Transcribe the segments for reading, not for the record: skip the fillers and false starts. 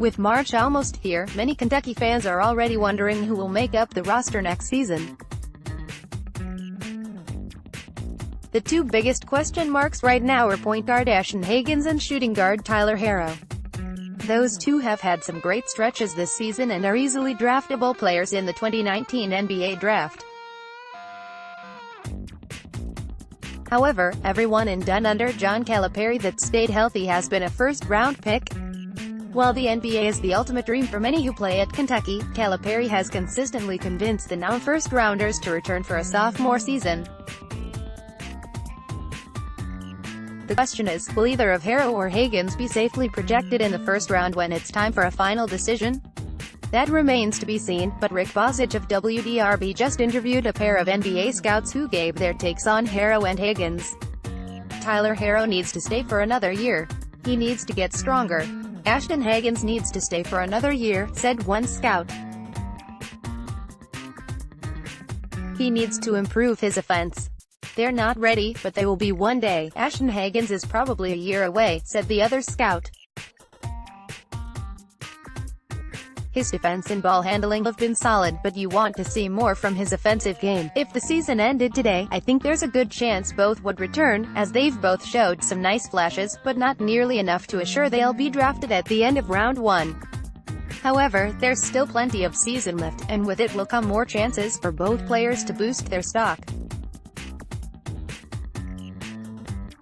With March almost here, many Kentucky fans are already wondering who will make up the roster next season. The two biggest question marks right now are point guard Ashton Hagans and shooting guard Tyler Herro. Those two have had some great stretches this season and are easily draftable players in the 2019 NBA draft. However, everyone in done under John Calipari that stayed healthy has been a first-round pick. While the NBA is the ultimate dream for many who play at Kentucky, Calipari has consistently convinced the now first-rounders to return for a sophomore season. The question is, will either of Herro or Hagans be safely projected in the first round when it's time for a final decision? That remains to be seen, but Rick Bozich of WDRB just interviewed a pair of NBA scouts who gave their takes on Herro and Hagans. Tyler Herro needs to stay for another year. He needs to get stronger. Ashton Hagans needs to stay for another year, said one scout. He needs to improve his offense. They're not ready, but they will be one day. Ashton Hagans is probably a year away, said the other scout. His defense and ball handling have been solid, but you want to see more from his offensive game. If the season ended today, I think there's a good chance both would return, as they've both showed some nice flashes, but not nearly enough to assure they'll be drafted at the end of round 1. However, there's still plenty of season left, and with it will come more chances for both players to boost their stock.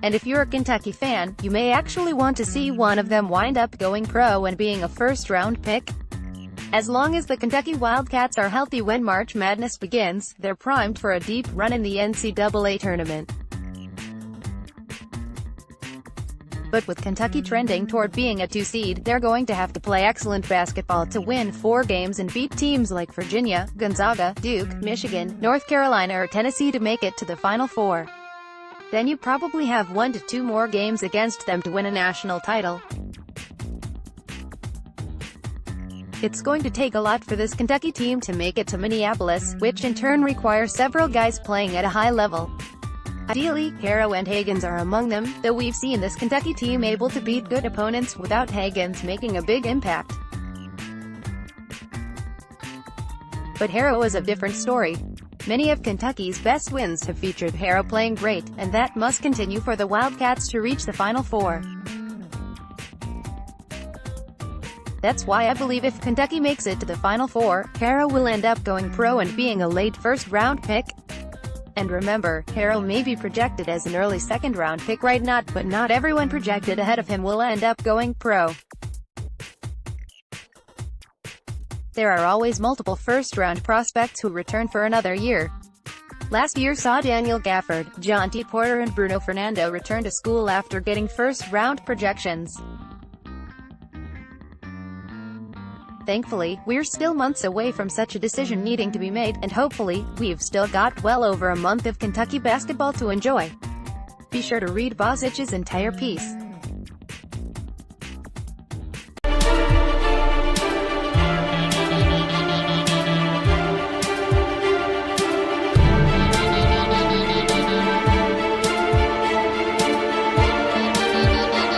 And if you're a Kentucky fan, you may actually want to see one of them wind up going pro and being a first-round pick. As long as the Kentucky Wildcats are healthy when March Madness begins, they're primed for a deep run in the NCAA tournament. But with Kentucky trending toward being a 2 seed, they're going to have to play excellent basketball to win 4 games and beat teams like Virginia, Gonzaga, Duke, Michigan, North Carolina or Tennessee to make it to the Final Four. Then you probably have 1 to 2 more games against them to win a national title. It's going to take a lot for this Kentucky team to make it to Minneapolis, which in turn requires several guys playing at a high level. Ideally, Herro and Hagans are among them, though we've seen this Kentucky team able to beat good opponents without Hagans making a big impact. But Herro is a different story. Many of Kentucky's best wins have featured Herro playing great, and that must continue for the Wildcats to reach the Final Four. That's why I believe if Kentucky makes it to the Final Four, Herro will end up going pro and being a late first-round pick. And remember, Herro may be projected as an early second-round pick right now, but not everyone projected ahead of him will end up going pro. There are always multiple first-round prospects who return for another year. Last year saw Daniel Gafford, John T. Porter and Bruno Fernando return to school after getting first-round projections. Thankfully, we're still months away from such a decision needing to be made, and hopefully, we've still got well over a month of Kentucky basketball to enjoy. Be sure to read Bozich's entire piece.